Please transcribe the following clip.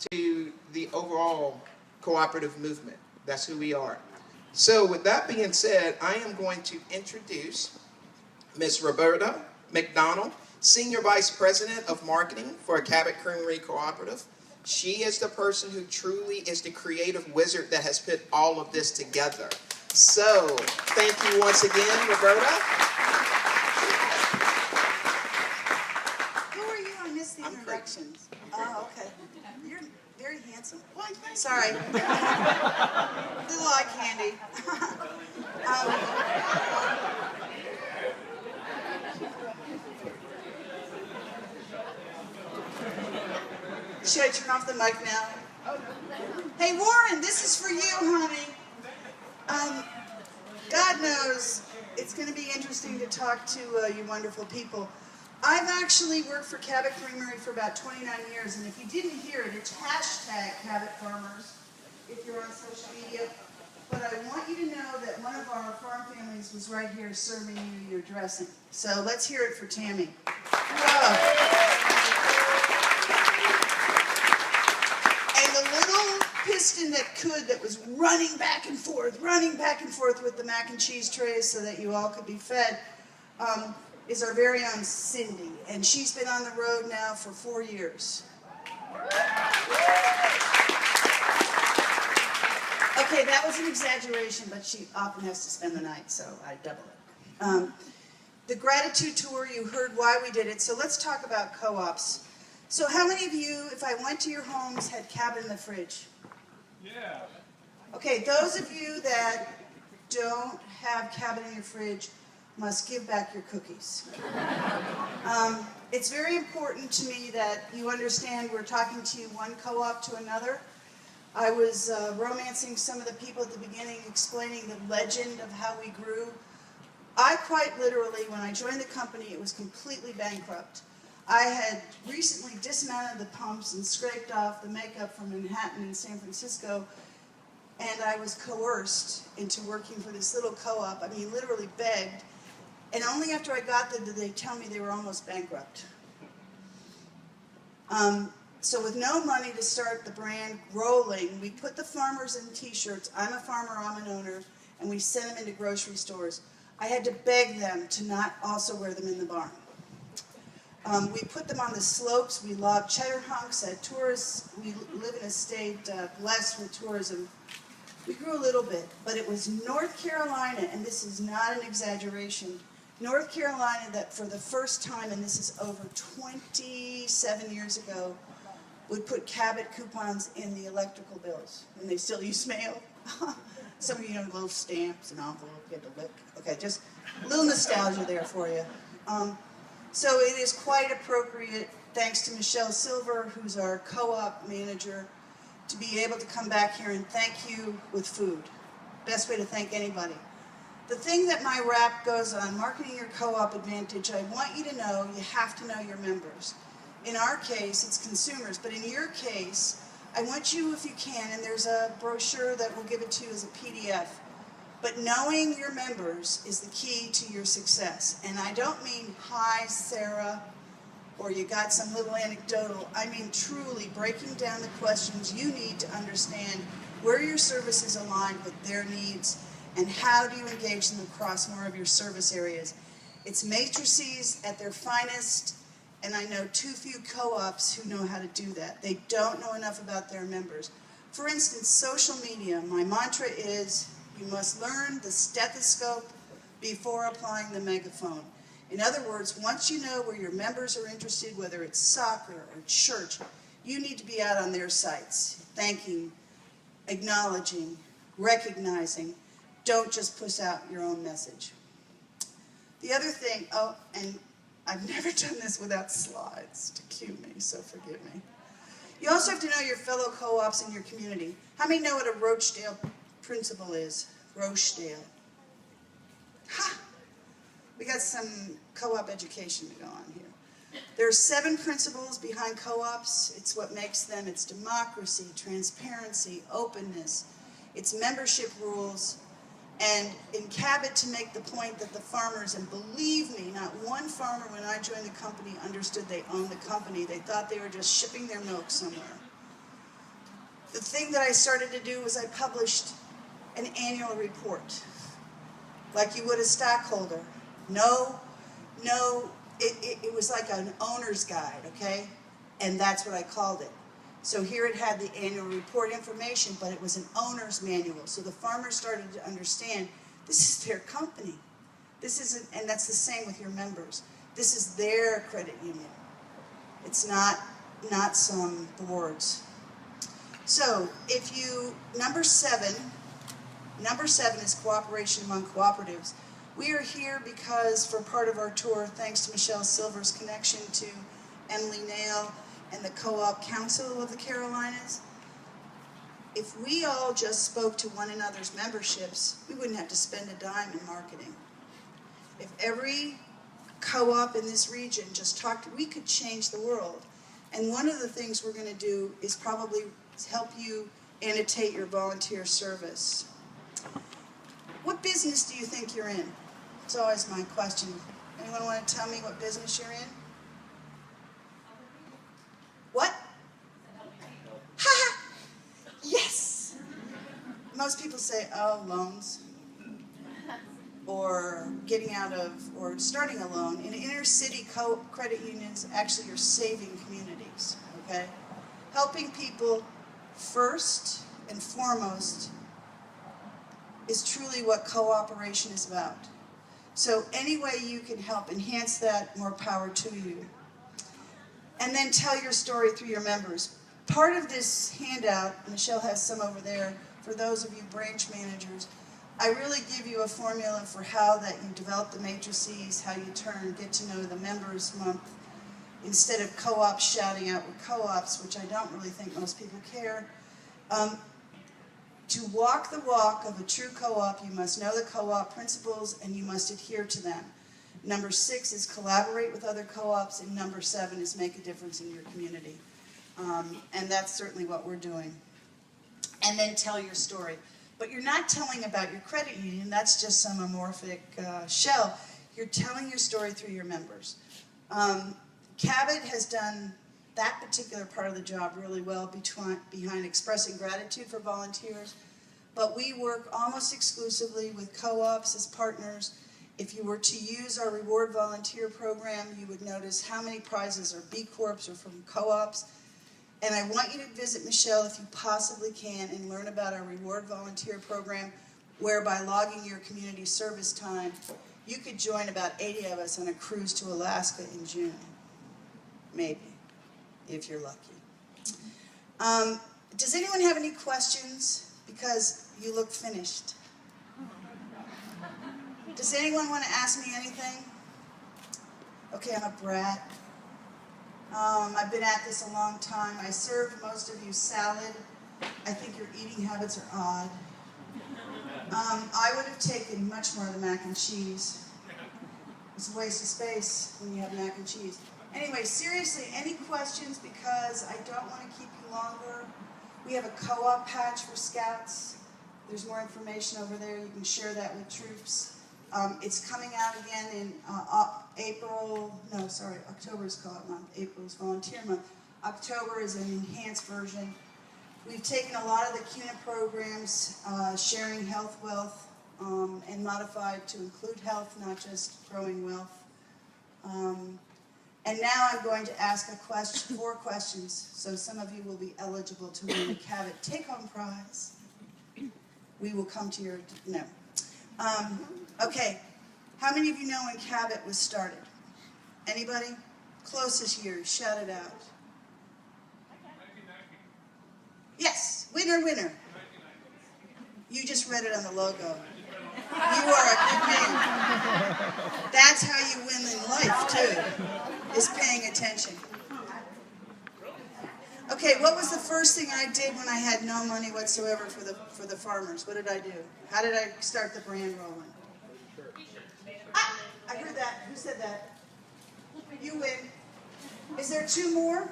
to the overall cooperative movement. That's who we are. So with that being said, I am going to introduce Ms. Roberta MacDonald, Senior Vice President of Marketing for Cabot Creamery Cooperative. She is the person who truly is the creative wizard that has put all of this together. So, thank you once again, Roberta. Who are you? I missed the introductions. Oh, okay. You're very handsome. Sorry. Little eye candy. Should I turn off the mic now? Hey, Warren, this is for you, honey. God knows it's going to be interesting to talk to you wonderful people. I've actually worked for Cabot Creamery for about 29 years, and if you didn't hear it, it's hashtag Cabot Farmers if you're on social media. But I want you to know that one of our farm families was right here serving you your dressing. So let's hear it for Tammy. Whoa. And the little piston that was running back and forth with the mac and cheese trays so that you all could be fed, is our very own Cindy. And she's been on the road now for 4 years. Okay, that was an exaggeration, but she often has to spend the night, so I double it. The gratitude tour, you heard why we did it, so let's talk about co-ops. So how many of you, if I went to your homes, had Cabot in the fridge? Yeah. Okay, those of you that don't have Cabot in your fridge must give back your cookies. It's very important to me that you understand we're talking to you one co-op to another. I was romancing some of the people at the beginning, explaining the legend of how we grew. I quite literally, when I joined the company, it was completely bankrupt. I had recently dismounted the pumps and scraped off the makeup from Manhattan and San Francisco, and I was coerced into working for this little co-op. I mean, literally begged. And only after I got there did they tell me they were almost bankrupt. So with no money to start the brand rolling, we put the farmers in t-shirts. I'm a farmer, I'm an owner, and we sent them into grocery stores. I had to beg them to not also wear them in the barn. We put them on the slopes. We logged cheddar hunks at tourists. We live in a state blessed with tourism. We grew a little bit, but it was North Carolina, and this is not an exaggeration, North Carolina that for the first time, and this is over 27 years ago, would put Cabot coupons in the electrical bills. And they still use mail. Some of you know little stamps and envelope you had to lick. Okay, just a little nostalgia there for you. So it is quite appropriate, thanks to Michelle Silver, who's our co-op manager, to be able to come back here and thank you with food. Best way to thank anybody. The thing that my rap goes on, marketing your co-op advantage, I want you to know you have to know your members. In our case, it's consumers, but in your case, I want you, if you can, and there's a brochure that we'll give it to you as a PDF, but knowing your members is the key to your success. And I don't mean, hi, Sarah, or you got some little anecdotal. I mean truly breaking down the questions you need to understand where your service is aligned with their needs and how do you engage them across more of your service areas. It's matrices at their finest, and I know too few co-ops who know how to do that. They don't know enough about their members. For instance, social media. My mantra is you must learn the stethoscope before applying the megaphone. In other words, once you know where your members are interested, whether it's soccer or church, you need to be out on their sites, thanking, acknowledging, recognizing. Don't just push out your own message. The other thing, oh, and I've never done this without slides to cue me, so forgive me. You also have to know your fellow co-ops in your community. How many know what a Rochdale principle is? Rochdale. Ha! We got some co-op education to go on here. There are 7 principles behind co-ops. It's what makes them. It's democracy, transparency, openness. It's membership rules. And in Cabot, to make the point that the farmers, and believe me, not one farmer when I joined the company understood they owned the company. They thought they were just shipping their milk somewhere. thing that I started to do was I published an annual report, like you would a stockholder. It was like an owner's guide, okay? And that's what I called it. So here it had the annual report information, but it was an owner's manual. So the farmers started to understand this is their company. This isn't, and that's the same with your members. This is their credit union. It's not some boards. So if you, number seven is cooperation among cooperatives. We are here because for part of our tour, thanks to Michelle Silver's connection to Emily Nail and the Co-op Council of the Carolinas, if we all just spoke to one another's memberships, we wouldn't have to spend a dime in marketing. If every co-op in this region just talked, we could change the world. And one of the things we're going to do is probably help you annotate your volunteer service. What business do you think you're in? It's always my question. Anyone want to tell me what business you're in? What? Ha! Yes! Most people say, oh, loans. Or getting out of, or starting a loan. In inner city credit unions, actually you're saving communities, okay? Helping people first and foremost is truly what cooperation is about. So any way you can help enhance that, more power to you. And then tell your story through your members. Part of this handout, Michelle has some over there, for those of you branch managers, I really give you a formula for how that you develop the matrices, how you get to know the members month, instead of co-ops shouting out with co-ops, which I don't really think most people care. To walk the walk of a true co-op, you must know the co-op principles and you must adhere to them. Number 6 is collaborate with other co-ops, and number 7 is make a difference in your community. And that's certainly what we're doing. And then tell your story. But you're not telling about your credit union, that's just some amorphic shell. You're telling your story through your members. Cabot has done that particular part of the job really well behind expressing gratitude for volunteers, but we work almost exclusively with co-ops as partners. If you were to use our reward volunteer program, you would notice how many prizes are B Corps or from co-ops. And I want you to visit Michelle if you possibly can and learn about our reward volunteer program, where by logging your community service time, you could join about 80 of us on a cruise to Alaska in June. Maybe, if you're lucky. Does anyone have any questions? Because you look finished. Does anyone want to ask me anything? Okay, I'm a brat. I've been at this a long time. I served most of you salad. I think your eating habits are odd. I would have taken much more of the mac and cheese. It's a waste of space when you have mac and cheese. Anyway, seriously, any questions? Because I don't want to keep you longer. We have a co-op patch for scouts. There's more information over there. You can share that with troops. It's coming out again in October is co-op month. April is volunteer month. October is an enhanced version. We've taken a lot of the CUNA programs, sharing health, wealth, and modified to include health, not just growing wealth. And now I'm going to ask 4 questions, so some of you will be eligible to win a Cabot take-home prize. We will come to your, no. Okay, how many of you know when Cabot was started? Anybody? Closest year, shout it out. Yes, winner, winner. You just read it on the logo. You are a good man. That's how you win in life, too, is paying attention. Okay, what was the first thing I did when I had no money whatsoever for the farmers? What did I do? How did I start the brand rolling? I heard that. Who said that? You win. Is there 2 more?